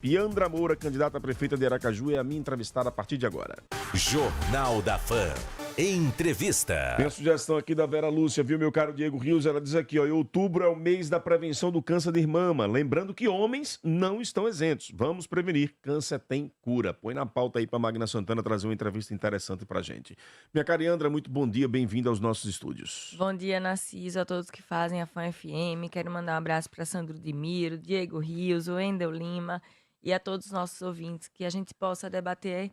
Piandra Moura, candidata a prefeita de Aracaju, é a minha entrevistada a partir de agora. Jornal da Fã. Entrevista. Tem a sugestão aqui da Vera Lúcia, viu, meu caro Diego Rios? Ela diz aqui, ó, outubro é o mês da prevenção do câncer de mama. Lembrando que homens não estão isentos. Vamos prevenir. Câncer tem cura. Põe na pauta aí pra Magna Santana trazer uma entrevista interessante pra gente. Minha cara Andra, muito bom dia, bem-vinda aos nossos estúdios. Bom dia, Narciso, a todos que fazem a Fã FM. Quero mandar um abraço para Sandro Dimiro, Diego Rios, o Wendel Lima e a todos os nossos ouvintes, que a gente possa debater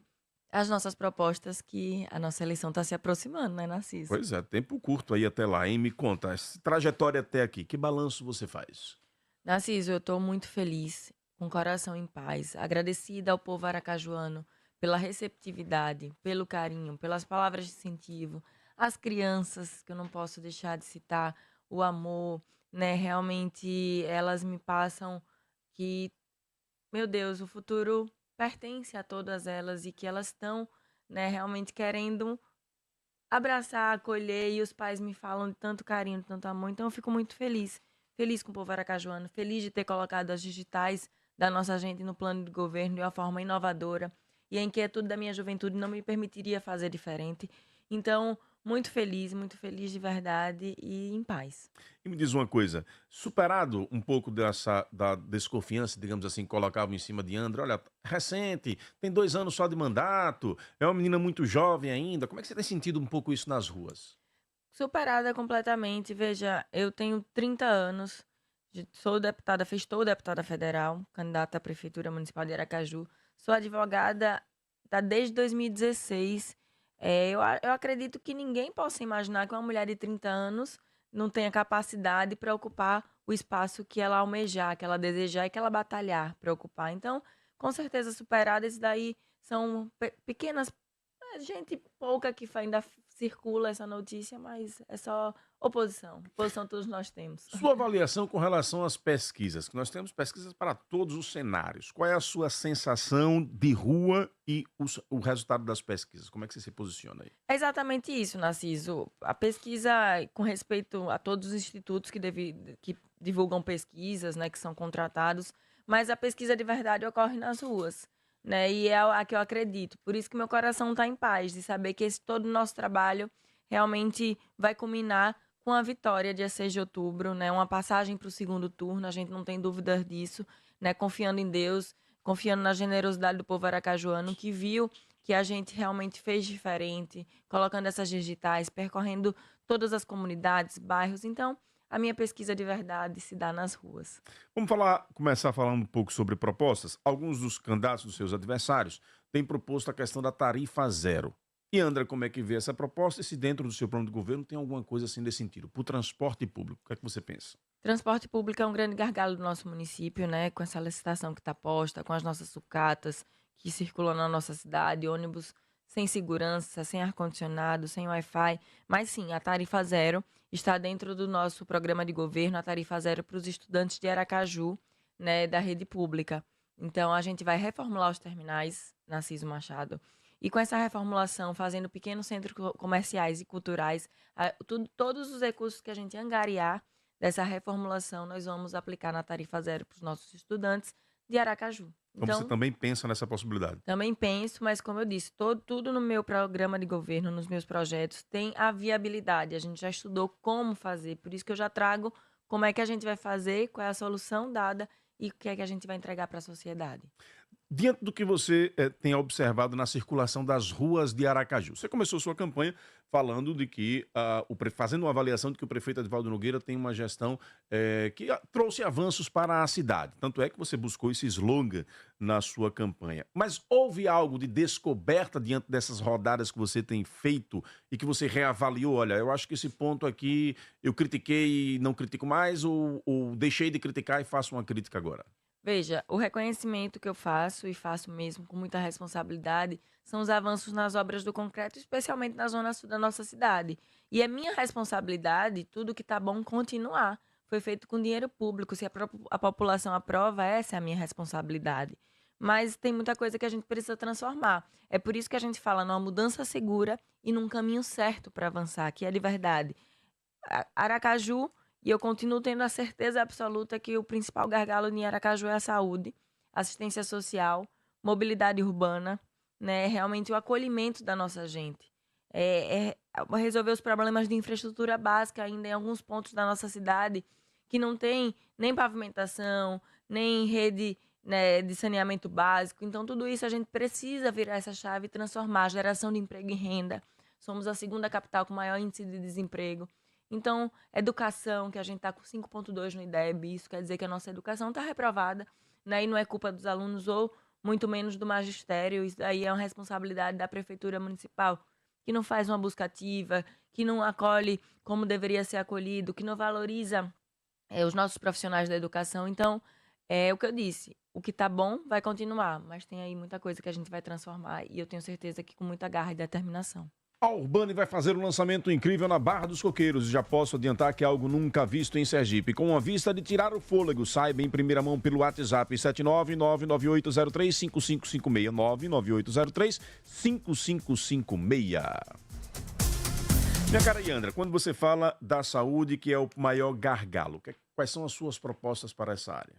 as nossas propostas, que a nossa eleição está se aproximando, né, Narciso? Pois é, tempo curto aí até lá, hein? Me conta, essa trajetória até aqui, que balanço você faz? Narciso, eu estou muito feliz, com o coração em paz, agradecida ao povo aracajuano pela receptividade, pelo carinho, pelas palavras de incentivo, as crianças, que eu não posso deixar de citar, o amor, né? Realmente elas me passam que, meu Deus, o futuro pertence a todas elas e que elas estão, né, realmente querendo abraçar, acolher, e os pais me falam de tanto carinho, de tanto amor. Então eu fico muito feliz, feliz com o povo aracajuano, feliz de ter colocado as digitais da nossa gente no plano de governo de uma forma inovadora, e a inquietude da minha juventude não me permitiria fazer diferente. Então, muito feliz de verdade e em paz. E me diz uma coisa, superado um pouco da desconfiança, digamos assim, que colocavam em cima de Andra, olha, recente, tem 2 anos só de mandato, é uma menina muito jovem ainda, como é que você tem sentido um pouco isso nas ruas? Superada completamente. Veja, eu tenho 30 anos, sou deputada, estou deputada federal, candidata à Prefeitura Municipal de Aracaju, sou advogada tá, desde 2016. Eu acredito que ninguém possa imaginar que uma mulher de 30 anos não tenha capacidade para ocupar o espaço que ela almejar, que ela desejar e que ela batalhar para ocupar. Então, com certeza superada, isso daí são pequenas gente pouca que ainda circula essa notícia, mas é só oposição. Oposição todos nós temos. Sua avaliação com relação às pesquisas, que nós temos pesquisas para todos os cenários, qual é a sua sensação de rua e o resultado das pesquisas, como é que você se posiciona aí? É exatamente isso, Narciso. A pesquisa, com respeito a todos os institutos que divulgam pesquisas, né, que são contratados, mas a pesquisa de verdade ocorre nas ruas, né, e é a que eu acredito. Por isso que meu coração está em paz, de saber que todo o nosso trabalho realmente vai culminar com a vitória dia 6 de outubro, né, uma passagem para o segundo turno, a gente não tem dúvidas disso, né, confiando em Deus, confiando na generosidade do povo aracajuano, que viu que a gente realmente fez diferente, colocando essas digitais, percorrendo todas as comunidades, bairros. Então, a minha pesquisa de verdade se dá nas ruas. Vamos começar falando um pouco sobre propostas. Alguns dos candidatos dos seus adversários têm proposto a questão da tarifa zero. E Andra, como é que vê essa proposta? E se dentro do seu plano de governo tem alguma coisa assim nesse sentido? Para o transporte público, o que é que você pensa? Transporte público é um grande gargalo do nosso município, né? Com essa licitação que está posta, com as nossas sucatas que circulam na nossa cidade, ônibus sem segurança, sem ar-condicionado, sem Wi-Fi. Mas sim, a tarifa zero está dentro do nosso programa de governo, a tarifa zero para os estudantes de Aracaju, né, da rede pública. Então, a gente vai reformular os terminais, Narciso Machado. E com essa reformulação, fazendo pequenos centros comerciais e culturais, todos os recursos que a gente angariar dessa reformulação, nós vamos aplicar na tarifa zero para os nossos estudantes de Aracaju. Então você também pensa nessa possibilidade? Também penso, mas como eu disse, tudo no meu programa de governo, nos meus projetos, tem a viabilidade. A gente já estudou como fazer, por isso que eu já trago como é que a gente vai fazer, qual é a solução dada e o que é que a gente vai entregar para a sociedade. Diante do que você tem observado na circulação das ruas de Aracaju, você começou sua campanha falando de que, fazendo uma avaliação de que o prefeito Edivaldo Nogueira tem uma gestão que trouxe avanços para a cidade. Tanto é que você buscou esse slogan na sua campanha. Mas houve algo de descoberta diante dessas rodadas que você tem feito e que você reavaliou? Olha, eu acho que esse ponto aqui eu critiquei e não critico mais, ou deixei de criticar e faço uma crítica agora? Veja, o reconhecimento que eu faço, e faço mesmo com muita responsabilidade, são os avanços nas obras do concreto, especialmente na zona sul da nossa cidade. E é minha responsabilidade, tudo que está bom, continuar. Foi feito com dinheiro público, se a população aprova, essa é a minha responsabilidade. Mas tem muita coisa que a gente precisa transformar. É por isso que a gente fala numa mudança segura e num caminho certo para avançar, que é de verdade. Aracaju, e eu continuo tendo a certeza absoluta que o principal gargalo em Aracaju é a saúde. assistência social, mobilidade urbana, né? Realmente o acolhimento da nossa gente. Resolver os problemas de infraestrutura básica ainda em alguns pontos da nossa cidade que não tem nem pavimentação, nem rede, né, de saneamento básico. Então, tudo isso a gente precisa virar essa chave e transformar a geração de emprego em renda. Somos a segunda capital com maior índice de desemprego. Então, educação, que a gente está com 5,2 no IDEB, isso quer dizer que a nossa educação está reprovada, né? E não é culpa dos alunos ou muito menos do magistério. Isso daí é uma responsabilidade da prefeitura municipal, que não faz uma busca ativa, que não acolhe como deveria ser acolhido, que não valoriza os nossos profissionais da educação. Então, é o que eu disse, o que tá bom vai continuar, mas tem aí muita coisa que a gente vai transformar e eu tenho certeza que com muita garra e determinação. A Urbani vai fazer um lançamento incrível na Barra dos Coqueiros e já posso adiantar que é algo nunca visto em Sergipe. Com a vista de tirar o fôlego, saiba em primeira mão pelo WhatsApp 79998035556, 998035556. Minha cara Yandra, quando você fala da saúde, que é o maior gargalo, quais são as suas propostas para essa área?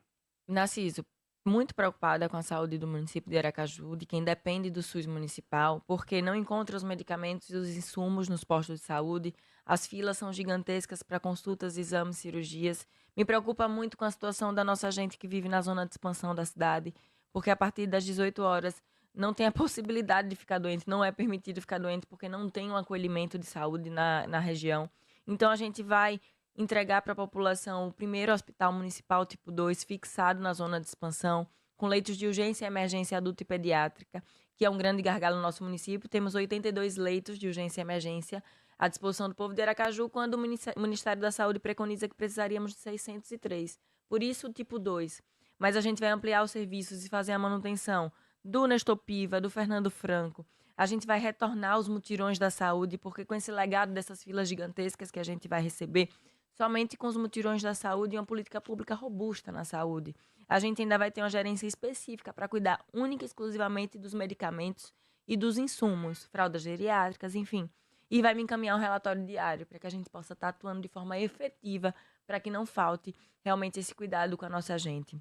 Narciso, muito preocupada com a saúde do município de Aracaju, de quem depende do SUS municipal, porque não encontra os medicamentos e os insumos nos postos de saúde, as filas são gigantescas para consultas, exames, cirurgias. Me preocupa muito com a situação da nossa gente que vive na zona de expansão da cidade, porque a partir das 18 horas não tem a possibilidade de ficar doente, não é permitido ficar doente, porque não tem um acolhimento de saúde na região. Então, a gente vai entregar para a população o primeiro hospital municipal tipo 2, fixado na zona de expansão, com leitos de urgência e emergência adulta e pediátrica, que é um grande gargalo no nosso município. Temos 82 leitos de urgência e emergência à disposição do povo de Aracaju, quando o Ministério da Saúde preconiza que precisaríamos de 603. Por isso, o tipo 2. Mas a gente vai ampliar os serviços e fazer a manutenção do Nestor Piva, do Fernando Franco. A gente vai retornar os mutirões da saúde, porque com esse legado dessas filas gigantescas que a gente vai receber, somente com os mutirões da saúde e uma política pública robusta na saúde, a gente ainda vai ter uma gerência específica para cuidar única e exclusivamente dos medicamentos e dos insumos, fraldas geriátricas, enfim. E vai me encaminhar um relatório diário para que a gente possa estar atuando de forma efetiva para que não falte realmente esse cuidado com a nossa gente.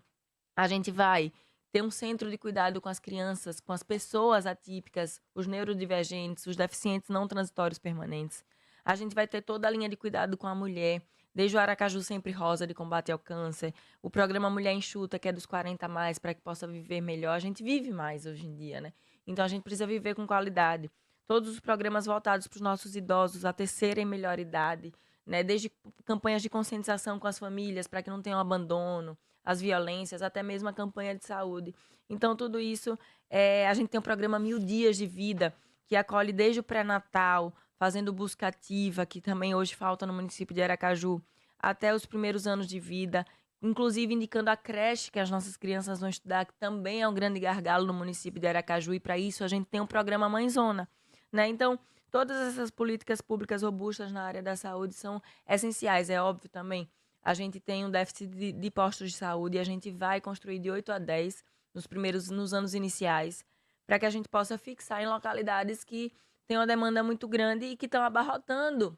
A gente vai ter um centro de cuidado com as crianças, com as pessoas atípicas, os neurodivergentes, os deficientes não transitórios permanentes. A gente vai ter toda a linha de cuidado com a mulher, desde o Aracaju Sempre Rosa, de combate ao câncer, o programa Mulher Enxuta, que é dos 40 mais, para que possa viver melhor. A gente vive mais hoje em dia, né? Então a gente precisa viver com qualidade. Todos os programas voltados para os nossos idosos, a terceira e melhor idade, né? Desde campanhas de conscientização com as famílias, para que não tenham abandono, as violências, até mesmo a campanha de saúde. Então, tudo isso, a gente tem um programa 1000 Dias de Vida, que acolhe desde o pré-natal, fazendo busca ativa, que também hoje falta no município de Aracaju, até os primeiros anos de vida, inclusive indicando a creche que as nossas crianças vão estudar, que também é um grande gargalo no município de Aracaju, e para isso a gente tem um programa Mãezona, né? Então, todas essas políticas públicas robustas na área da saúde são essenciais. É óbvio também, a gente tem um déficit de postos de saúde e a gente vai construir de 8 a 10 nos anos iniciais, para que a gente possa fixar em localidades que têm uma demanda muito grande e que estão abarrotando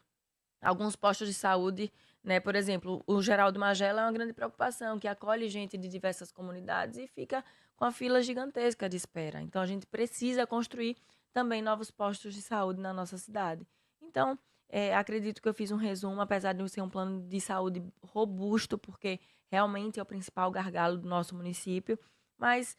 alguns postos de saúde, né? Por exemplo, o Geraldo Magela é uma grande preocupação, que acolhe gente de diversas comunidades e fica com a fila gigantesca de espera. Então, a gente precisa construir também novos postos de saúde na nossa cidade. Então, acredito que eu fiz um resumo, apesar de ser um plano de saúde robusto, porque realmente é o principal gargalo do nosso município, mas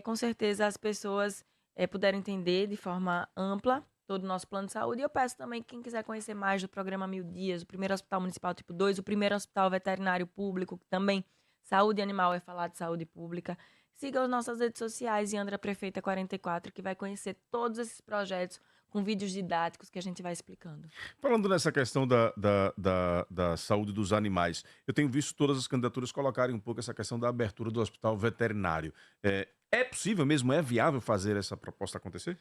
com certeza as pessoas puderam entender de forma ampla todo o nosso plano de saúde. E eu peço também que quem quiser conhecer mais do programa 1000 Dias, o primeiro hospital municipal tipo 2, o primeiro hospital veterinário público, que também saúde animal é falar de saúde pública, siga as nossas redes sociais, Yandra Prefeita 44, que vai conhecer todos esses projetos com vídeos didáticos que a gente vai explicando. Falando nessa questão da saúde dos animais, eu tenho visto todas as candidaturas colocarem um pouco essa questão da abertura do hospital veterinário. É possível mesmo, é viável fazer essa proposta acontecer?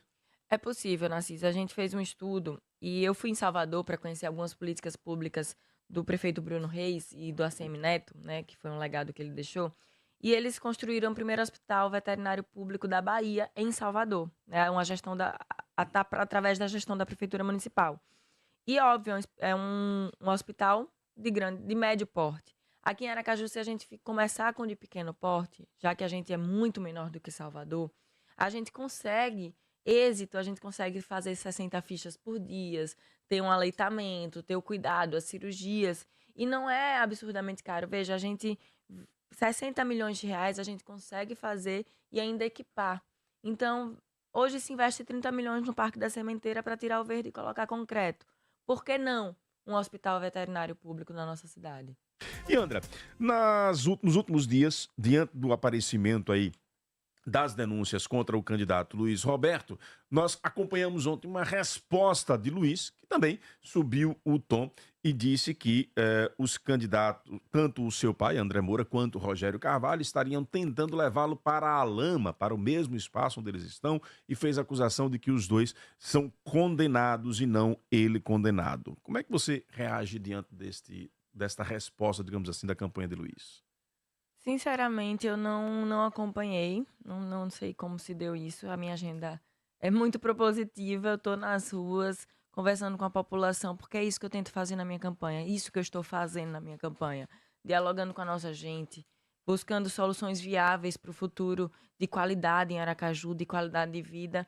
É possível, Narciso. A gente fez um estudo e eu fui em Salvador para conhecer algumas políticas públicas do prefeito Bruno Reis e do ACM Neto, né, que foi um legado que ele deixou. E eles construíram o primeiro hospital veterinário público da Bahia, em Salvador, né, uma gestão através da gestão da prefeitura municipal. E, óbvio, é um hospital de médio porte. Aqui em Aracaju, se a gente começar com de pequeno porte, já que a gente é muito menor do que Salvador, a gente consegue êxito, a gente consegue fazer 60 fichas por dia, ter um aleitamento, ter o cuidado, as cirurgias, e não é absurdamente caro. Veja, 60 milhões de reais a gente consegue fazer e ainda equipar. Então, hoje se investe 30 milhões no Parque da Sementeira para tirar o verde e colocar concreto. Por que não um hospital veterinário público na nossa cidade? E André, nos últimos dias, diante do aparecimento aí das denúncias contra o candidato Luiz Roberto, nós acompanhamos ontem uma resposta de Luiz, que também subiu o tom e disse que os candidatos, tanto o seu pai, André Moura, quanto o Rogério Carvalho, estariam tentando levá-lo para a lama, para o mesmo espaço onde eles estão, e fez a acusação de que os dois são condenados e não ele condenado. Como é que você reage diante desta resposta, digamos assim, da campanha de Luiz? Sinceramente, eu não acompanhei, não sei como se deu isso. A minha agenda é muito propositiva, eu estou nas ruas conversando com a população, porque é isso que eu tento fazer na minha campanha, isso que eu estou fazendo na minha campanha, dialogando com a nossa gente, buscando soluções viáveis para o futuro, de qualidade em Aracaju, de qualidade de vida.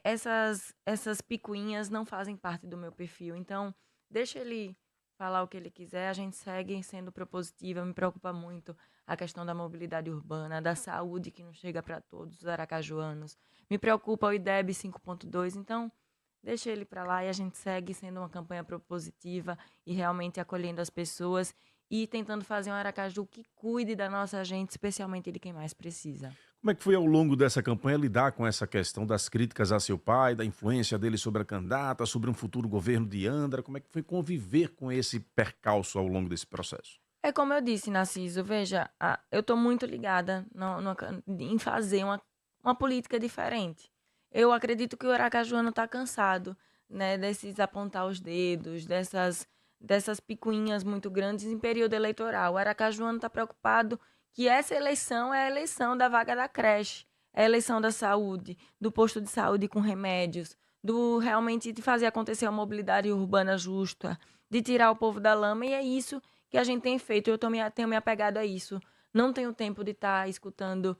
Essas picuinhas não fazem parte do meu perfil, então deixa ele falar o que ele quiser, a gente segue sendo propositiva, me preocupa muito a questão da mobilidade urbana, da saúde que não chega para todos os aracajuanos. Me preocupa o IDEB 5.2, então deixa ele para lá e a gente segue sendo uma campanha propositiva e realmente acolhendo as pessoas e tentando fazer um Aracaju que cuide da nossa gente, especialmente de quem mais precisa. Como é que foi ao longo dessa campanha lidar com essa questão das críticas a seu pai, da influência dele sobre a candidata, sobre um futuro governo de Andra? Como é que foi conviver com esse percalço ao longo desse processo? É como eu disse, Narciso, veja, eu estou muito ligada em fazer uma política diferente. Eu acredito que o aracajuano está cansado, né, desses apontar os dedos, dessas picuinhas muito grandes em período eleitoral. O aracajuano está preocupado que essa eleição é a eleição da vaga da creche, é a eleição da saúde, do posto de saúde com remédios, do realmente de fazer acontecer uma mobilidade urbana justa, de tirar o povo da lama, e é isso que a gente tem feito. Tenho me apegado a isso. Não tenho tempo de estar escutando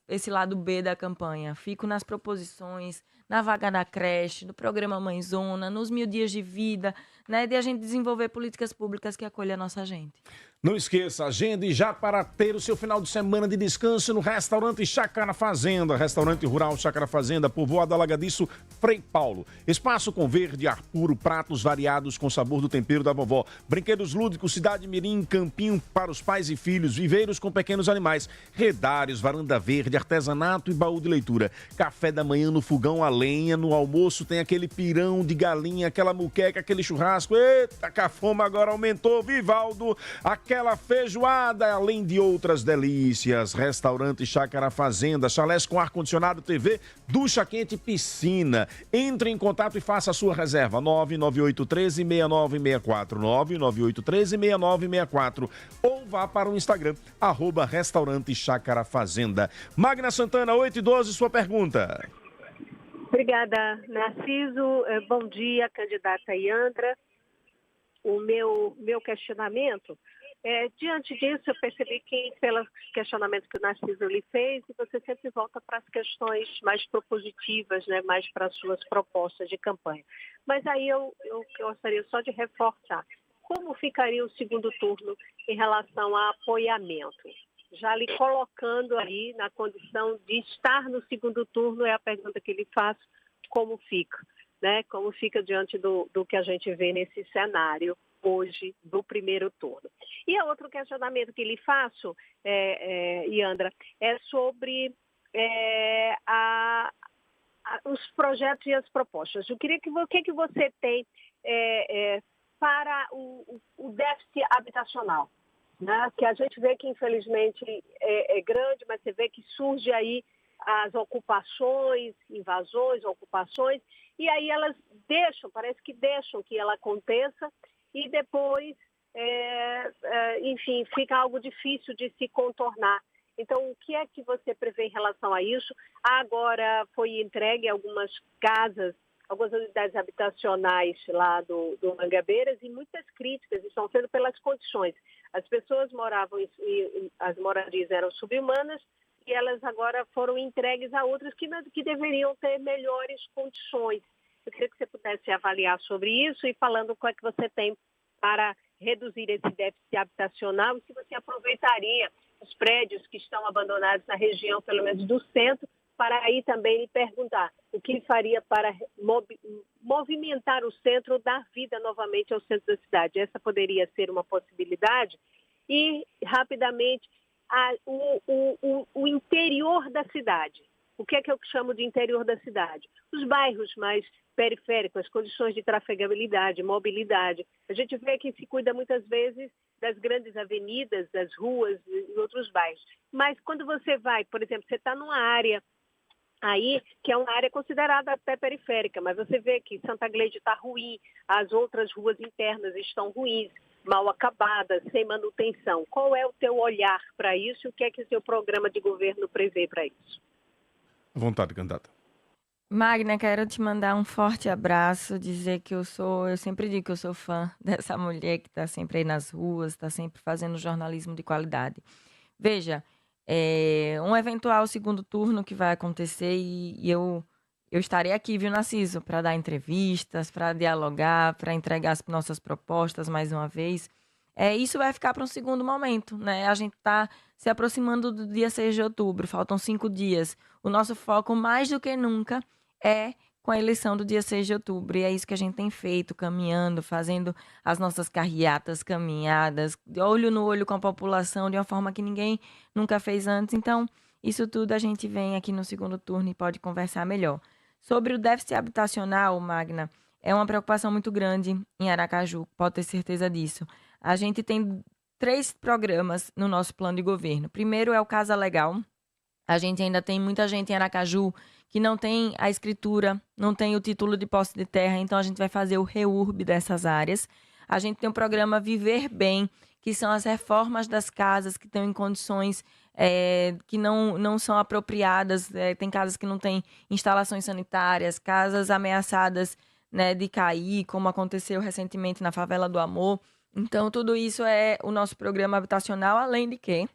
esse lado B da campanha. Fico nas proposições, na vaga da creche, no programa Mãezona, nos 1000 dias de vida, né, de a gente desenvolver políticas públicas que acolham a nossa gente. Não esqueça, agende já para ter o seu final de semana de descanso no restaurante Chácara Fazenda, restaurante rural Chácara Fazenda, povoado Alagadiço, Frei Paulo. Espaço com verde, ar puro, pratos variados com sabor do tempero da vovó, brinquedos lúdicos, cidade mirim, campinho para os pais e filhos, viveiros com pequenos animais, redários, varanda verde, artesanato e baú de leitura. Café da manhã no fogão a lenha, no almoço tem aquele pirão de galinha, aquela muqueca, aquele churrasco. Eita, que a fome agora aumentou, Vivaldo! Aquela feijoada, além de outras delícias. Restaurante Chácara Fazenda, chalés com ar-condicionado, TV, ducha quente e piscina. Entre em contato e faça a sua reserva. 99813-6964. 99813-6964. Ou vá para o Instagram, @restaurante Chácara Fazenda. Magna Santana, 8:12, sua pergunta. Obrigada, Narciso. Bom dia, candidata Yandra. O meu questionamento, diante disso, eu percebi que, pelos questionamentos que o Narciso lhe fez, você sempre volta para as questões mais propositivas, né, mais para as suas propostas de campanha. Mas aí eu gostaria só de reforçar. Como ficaria o segundo turno em relação a apoiamento? Já lhe colocando aí na condição de estar no segundo turno, é a pergunta que lhe faço, como fica, né? Como fica diante do que a gente vê nesse cenário hoje do primeiro turno. E outro questionamento que lhe faço, Yandra, é sobre os projetos e as propostas. Eu queria que que você tem para o déficit habitacional, né? Que a gente vê que infelizmente é grande, mas você vê que surge aí as ocupações, invasões, ocupações, e aí elas parece que deixam que ela aconteça e depois, enfim, fica algo difícil de se contornar. Então, o que é que você prevê em relação a isso? Agora foi entregue algumas casas, algumas unidades habitacionais lá do Mangabeiras, e muitas críticas estão sendo pelas condições. As pessoas moravam e as moradias eram subhumanas e elas agora foram entregues a outras que deveriam ter melhores condições. Eu queria que você pudesse avaliar sobre isso e falando o que é que você tem para reduzir esse déficit habitacional e se você aproveitaria os prédios que estão abandonados na região, pelo menos do centro, para aí também lhe perguntar o que ele faria para movimentar o centro, dar vida novamente ao centro da cidade. Essa poderia ser uma possibilidade. E, rapidamente, o interior da cidade. O que é que eu chamo de interior da cidade? Os bairros mais periféricos, as condições de trafegabilidade, mobilidade. A gente vê que se cuida muitas vezes das grandes avenidas, das ruas e outros bairros. Mas quando você vai, por exemplo, você está numa área aí que é uma área considerada até periférica, mas você vê que Santa Gleide está ruim, as outras ruas internas estão ruins, mal acabadas, sem manutenção. Qual é o teu olhar para isso e o que é que o seu programa de governo prevê para isso? À vontade, candidata. Magna, quero te mandar um forte abraço, dizer que eu sempre digo que eu sou fã dessa mulher que está sempre aí nas ruas, está sempre fazendo jornalismo de qualidade. Veja, um eventual segundo turno que vai acontecer e eu estarei aqui, viu, Narciso, para dar entrevistas, para dialogar, para entregar as nossas propostas mais uma vez. Isso vai ficar para um segundo momento, né? A gente está se aproximando do dia 6 de outubro, faltam 5 dias. O nosso foco, mais do que nunca, é com a eleição do dia 6 de outubro. E é isso que a gente tem feito, caminhando, fazendo as nossas carreatas, caminhadas, olho no olho com a população, de uma forma que ninguém nunca fez antes. Então, isso tudo a gente vem aqui no segundo turno e pode conversar melhor. Sobre o déficit habitacional, Magna, é uma preocupação muito grande em Aracaju, pode ter certeza disso. A gente tem 3 programas no nosso plano de governo. Primeiro é o Casa Legal. A gente ainda tem muita gente em Aracaju que não tem a escritura, não tem o título de posse de terra, então a gente vai fazer o REURB dessas áreas. A gente tem o programa Viver Bem, que são as reformas das casas que estão em condições que não são apropriadas. Tem casas que não têm instalações sanitárias, casas ameaçadas, né, de cair, como aconteceu recentemente na Favela do Amor. Então, tudo isso é o nosso programa habitacional, além de que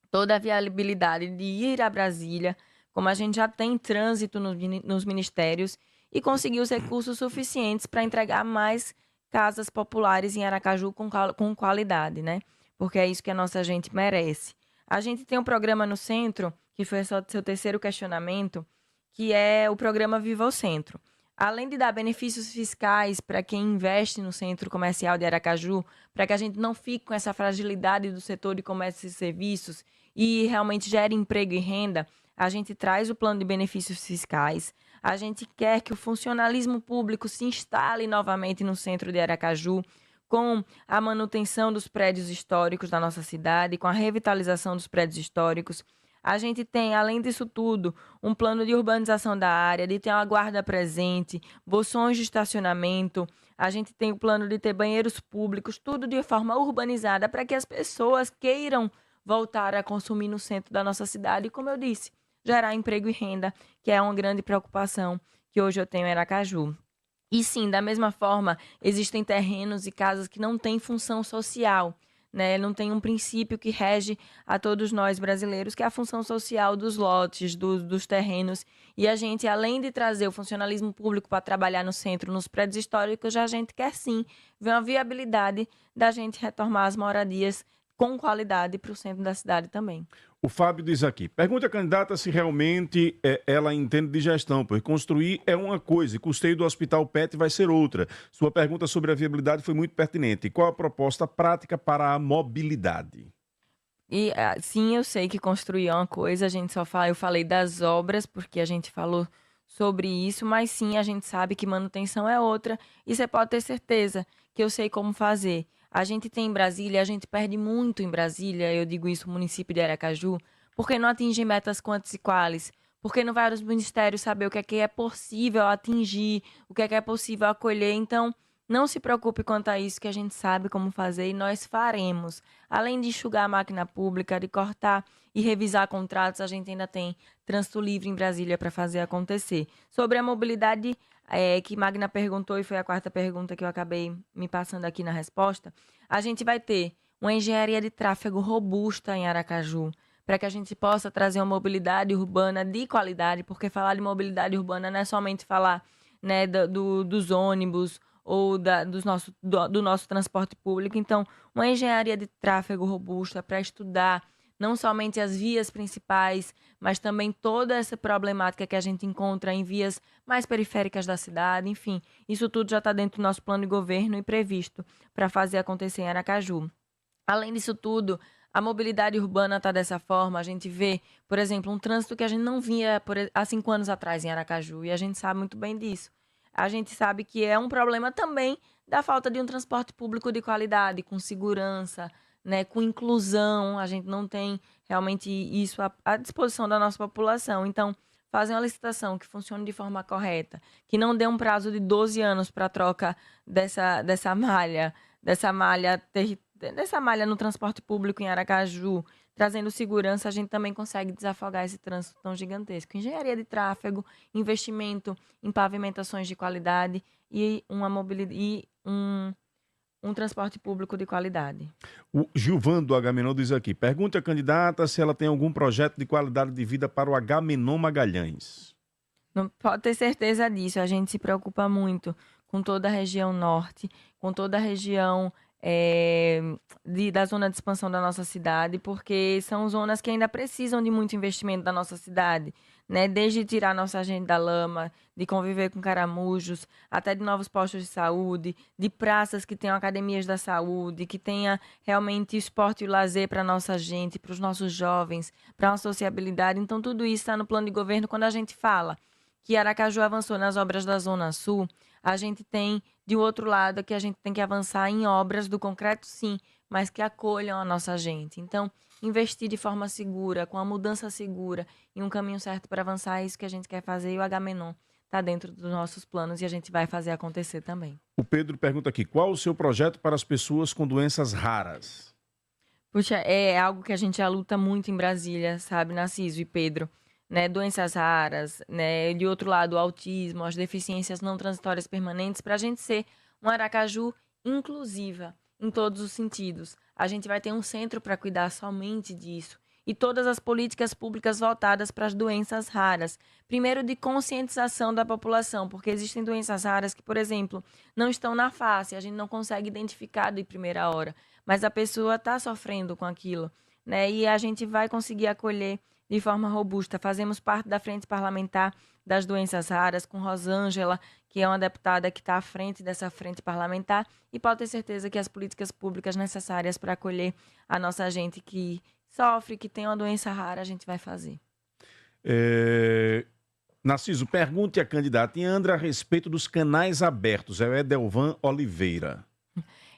toda a viabilidade de ir a Brasília, como a gente já tem trânsito nos ministérios, e conseguir os recursos suficientes para entregar mais casas populares em Aracaju com qualidade, né? Porque é isso que a nossa gente merece. A gente tem um programa no centro, que foi só seu terceiro questionamento, que é o programa Viva o Centro. Além de dar benefícios fiscais para quem investe no centro comercial de Aracaju, para que a gente não fique com essa fragilidade do setor de comércio e serviços e realmente gere emprego e renda, a gente traz o plano de benefícios fiscais. A gente quer que o funcionalismo público se instale novamente no centro de Aracaju, com a manutenção dos prédios históricos da nossa cidade, com a revitalização dos prédios históricos. A gente tem, além disso tudo, um plano de urbanização da área, de ter uma guarda presente, bolsões de estacionamento. A gente tem o plano de ter banheiros públicos, tudo de forma urbanizada, para que as pessoas queiram voltar a consumir no centro da nossa cidade. E, como eu disse, gerar emprego e renda, que é uma grande preocupação que hoje eu tenho em Aracaju. E sim, da mesma forma, existem terrenos e casas que não têm função social, né? Não tem um princípio que rege a todos nós brasileiros, que é a função social dos lotes, dos terrenos. E a gente, além de trazer o funcionalismo público para trabalhar no centro, nos prédios históricos, a gente quer sim ver uma viabilidade da gente retomar as moradias com qualidade para o centro da cidade também. O Fábio diz aqui, pergunta à candidata se realmente ela entende de gestão, pois construir é uma coisa e custeio do Hospital PET vai ser outra. Sua pergunta sobre a viabilidade foi muito pertinente. Qual a proposta prática para a mobilidade? E sim, eu sei que construir é uma coisa, eu falei das obras, porque a gente falou sobre isso, mas sim, a gente sabe que manutenção é outra, e você pode ter certeza que eu sei como fazer. A gente tem em Brasília, a gente perde muito em Brasília, eu digo isso, o município de Aracaju, porque não atinge metas quantas e quais, porque não vai aos ministérios saber o que é possível atingir, o que é possível acolher. Então, não se preocupe quanto a isso, que a gente sabe como fazer e nós faremos. Além de enxugar a máquina pública, de cortar e revisar contratos, a gente ainda tem trânsito livre em Brasília para fazer acontecer. Sobre a mobilidade, que Magna perguntou, e foi a quarta pergunta que eu acabei me passando aqui na resposta, a gente vai ter uma engenharia de tráfego robusta em Aracaju, para que a gente possa trazer uma mobilidade urbana de qualidade, porque falar de mobilidade urbana não é somente falar, né, dos ônibus ou do nosso transporte público. Então, uma engenharia de tráfego robusta para estudar não somente as vias principais, mas também toda essa problemática que a gente encontra em vias mais periféricas da cidade. Enfim, isso tudo já está dentro do nosso plano de governo e previsto para fazer acontecer em Aracaju. Além disso tudo, a mobilidade urbana está dessa forma. A gente vê, por exemplo, um trânsito que a gente não via há 5 anos atrás em Aracaju, e a gente sabe muito bem disso. A gente sabe que é um problema também da falta de um transporte público de qualidade, com segurança, né, com inclusão. A gente não tem realmente isso à disposição da nossa população. Então, fazer uma licitação que funcione de forma correta, que não dê um prazo de 12 anos para a troca dessa malha no transporte público em Aracaju, trazendo segurança, a gente também consegue desafogar esse trânsito tão gigantesco. Engenharia de tráfego, investimento em pavimentações de qualidade e um transporte público de qualidade. O Gilvan do Agamenon diz aqui, pergunte à candidata se ela tem algum projeto de qualidade de vida para o Agamenon Magalhães. Não pode ter certeza disso, a gente se preocupa muito com toda a região norte, com toda a região da zona de expansão da nossa cidade, porque são zonas que ainda precisam de muito investimento da nossa cidade, né? Desde tirar nossa gente da lama, de conviver com caramujos, até de novos postos de saúde, de praças que tenham academias da saúde, que tenha realmente esporte e lazer para nossa gente, para os nossos jovens, para a sociabilidade. Então, tudo isso está no plano de governo. Quando a gente fala que Aracaju avançou nas obras da Zona Sul, a gente tem, de outro lado, que a gente tem que avançar em obras do concreto, sim, mas que acolham a nossa gente. Então, investir de forma segura, com a mudança segura e um caminho certo para avançar, é isso que a gente quer fazer, e o Agamenon está dentro dos nossos planos e a gente vai fazer acontecer também. O Pedro pergunta aqui, qual o seu projeto para as pessoas com doenças raras? Puxa, é algo que a gente já luta muito em Brasília, sabe, Narciso e Pedro, né? Doenças raras, né? De outro lado, o autismo, as deficiências não transitórias permanentes, para a gente ser um Aracaju inclusiva em todos os sentidos. A gente vai ter um centro para cuidar somente disso. E todas as políticas públicas voltadas para as doenças raras. Primeiro, de conscientização da população, porque existem doenças raras que, por exemplo, não estão na face, a gente não consegue identificar de primeira hora, mas a pessoa está sofrendo com aquilo, né? E a gente vai conseguir acolher de forma robusta. Fazemos parte da Frente Parlamentar das Doenças Raras, com Rosângela, que é uma deputada que está à frente dessa frente parlamentar, e pode ter certeza que as políticas públicas necessárias para acolher a nossa gente que sofre, que tem uma doença rara, a gente vai fazer. Narciso, pergunte à candidata Andra a respeito dos canais abertos. É o Edelvan Oliveira.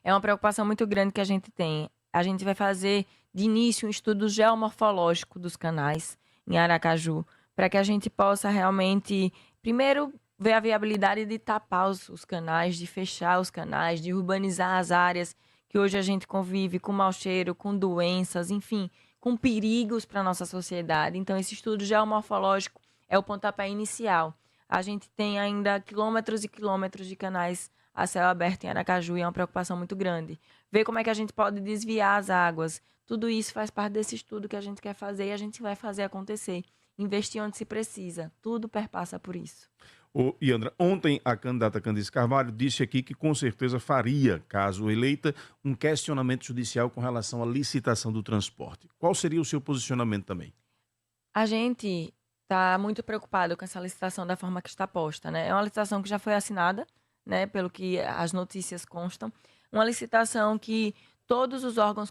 É uma preocupação muito grande que a gente tem. A gente vai fazer de início um estudo geomorfológico dos canais em Aracaju, para que a gente possa realmente, primeiro, ver a viabilidade de tapar os canais, de fechar os canais, de urbanizar as áreas que hoje a gente convive com mau cheiro, com doenças, enfim, com perigos para a nossa sociedade. Então, esse estudo geomorfológico é o pontapé inicial. A gente tem ainda quilômetros e quilômetros de canais a céu aberto em Aracaju e é uma preocupação muito grande. Ver como é que a gente pode desviar as águas. Tudo isso faz parte desse estudo que a gente quer fazer e a gente vai fazer acontecer. Investir onde se precisa. Tudo perpassa por isso. Iandra, ontem a candidata Candice Carvalho disse aqui que com certeza faria, caso eleita, um questionamento judicial com relação à licitação do transporte. Qual seria o seu posicionamento também? A gente está muito preocupado com essa licitação da forma que está posta, né? É uma licitação que já foi assinada, né, pelo que as notícias constam. Uma licitação que todos os órgãos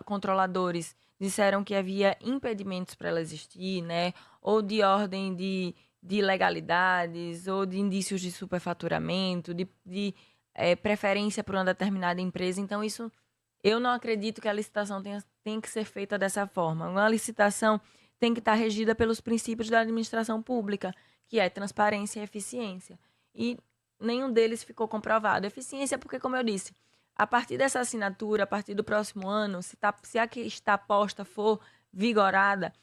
controladores disseram que havia impedimentos para ela existir, né? Ou de ordem de ilegalidades, ou de indícios de superfaturamento, de preferência por uma determinada empresa. Então, isso, eu não acredito que a licitação tenha que ser feita dessa forma. Uma licitação tem que estar regida pelos princípios da administração pública, que é transparência e eficiência. E nenhum deles ficou comprovado. Eficiência porque, como eu disse, a partir dessa assinatura, a partir do próximo ano, se a que está posta for vigorada,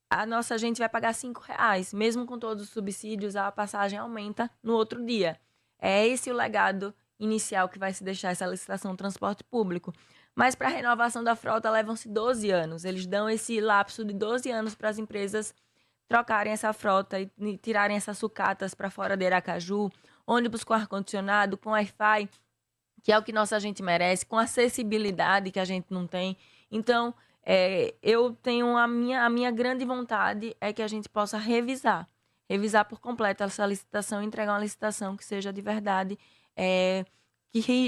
a nossa gente vai pagar R$5. Mesmo com todos os subsídios, a passagem aumenta no outro dia. É esse o legado inicial que vai se deixar essa licitação do transporte público. Mas para a renovação da frota levam-se 12 anos. Eles dão esse lapso de 12 anos para as empresas trocarem essa frota e tirarem essas sucatas para fora de Aracaju, ônibus com ar-condicionado, com Wi-Fi, que é o que nossa gente merece, com acessibilidade que a gente não tem. Então, eu tenho a minha grande vontade é que a gente possa revisar por completo essa licitação e entregar uma licitação que seja de verdade,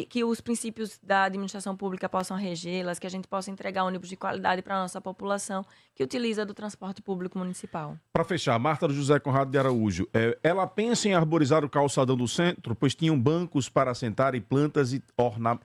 que os princípios da administração pública possam regê-las, que a gente possa entregar ônibus de qualidade para a nossa população que utiliza do transporte público municipal. Para fechar, Marta do José Conrado de Araújo, ela pensa em arborizar o calçadão do centro, pois tinham bancos para sentar e plantas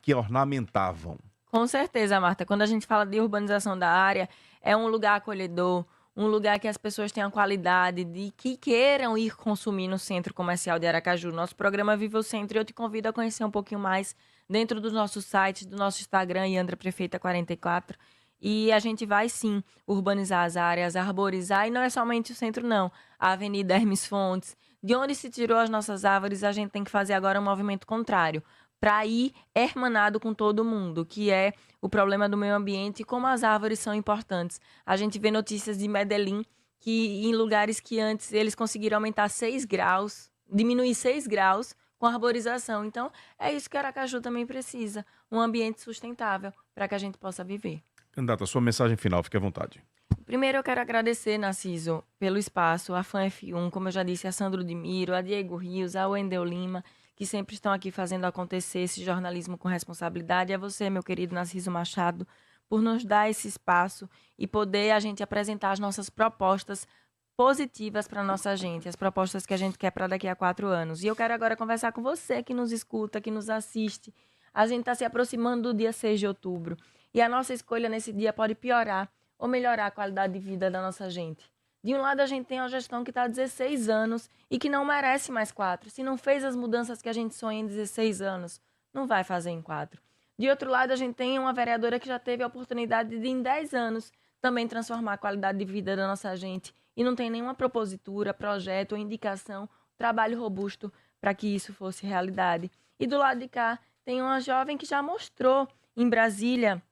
que ornamentavam. Com certeza, Marta. Quando a gente fala de urbanização da área, é um lugar acolhedor, um lugar que as pessoas tenham qualidade, de que queiram ir consumir no Centro Comercial de Aracaju. Nosso programa Viva o Centro, e eu te convido a conhecer um pouquinho mais dentro dos nossos sites, do nosso Instagram, Yandra Prefeita 44. E a gente vai, sim, urbanizar as áreas, arborizar, e não é somente o centro, não. A Avenida Hermes Fontes, de onde se tirou as nossas árvores, a gente tem que fazer agora um movimento contrário, para ir hermanado com todo mundo, que é o problema do meio ambiente e como as árvores são importantes. A gente vê notícias de Medellín, que em lugares que antes eles conseguiram aumentar 6 graus, diminuir 6 graus com a arborização. Então, é isso que Aracaju também precisa, um ambiente sustentável para que a gente possa viver. Candidata, sua mensagem final, fique à vontade. Primeiro eu quero agradecer, Narciso, pelo espaço, a Fã F1, como eu já disse, a Sandro de Miro, a Diego Rios, a Wendel Lima, que sempre estão aqui fazendo acontecer esse jornalismo com responsabilidade. E a você, meu querido Narciso Machado, por nos dar esse espaço e poder a gente apresentar as nossas propostas positivas para a nossa gente, as propostas que a gente quer para daqui a 4 anos. E eu quero agora conversar com você que nos escuta, que nos assiste. A gente está se aproximando do dia 6 de outubro e a nossa escolha nesse dia pode piorar ou melhorar a qualidade de vida da nossa gente. De um lado, a gente tem uma gestão que está há 16 anos e que não merece mais 4. Se não fez as mudanças que a gente sonha em 16 anos, não vai fazer em 4. De outro lado, a gente tem uma vereadora que já teve a oportunidade de, em 10 anos, também transformar a qualidade de vida da nossa gente e não tem nenhuma propositura, projeto ou indicação, trabalho robusto para que isso fosse realidade. E do lado de cá, tem uma jovem que já mostrou em Brasília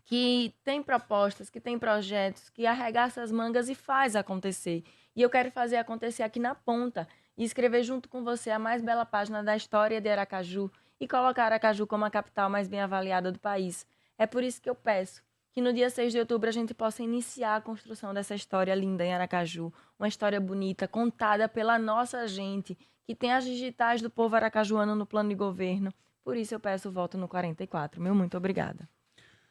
que tem propostas, que tem projetos, que arregaça as mangas e faz acontecer. E eu quero fazer acontecer aqui na ponta e escrever junto com você a mais bela página da história de Aracaju e colocar Aracaju como a capital mais bem avaliada do país. É por isso que eu peço que no dia 6 de outubro a gente possa iniciar a construção dessa história linda em Aracaju, uma história bonita, contada pela nossa gente, que tem as digitais do povo aracajuano no plano de governo. Por isso eu peço o voto no 44. Meu muito obrigada.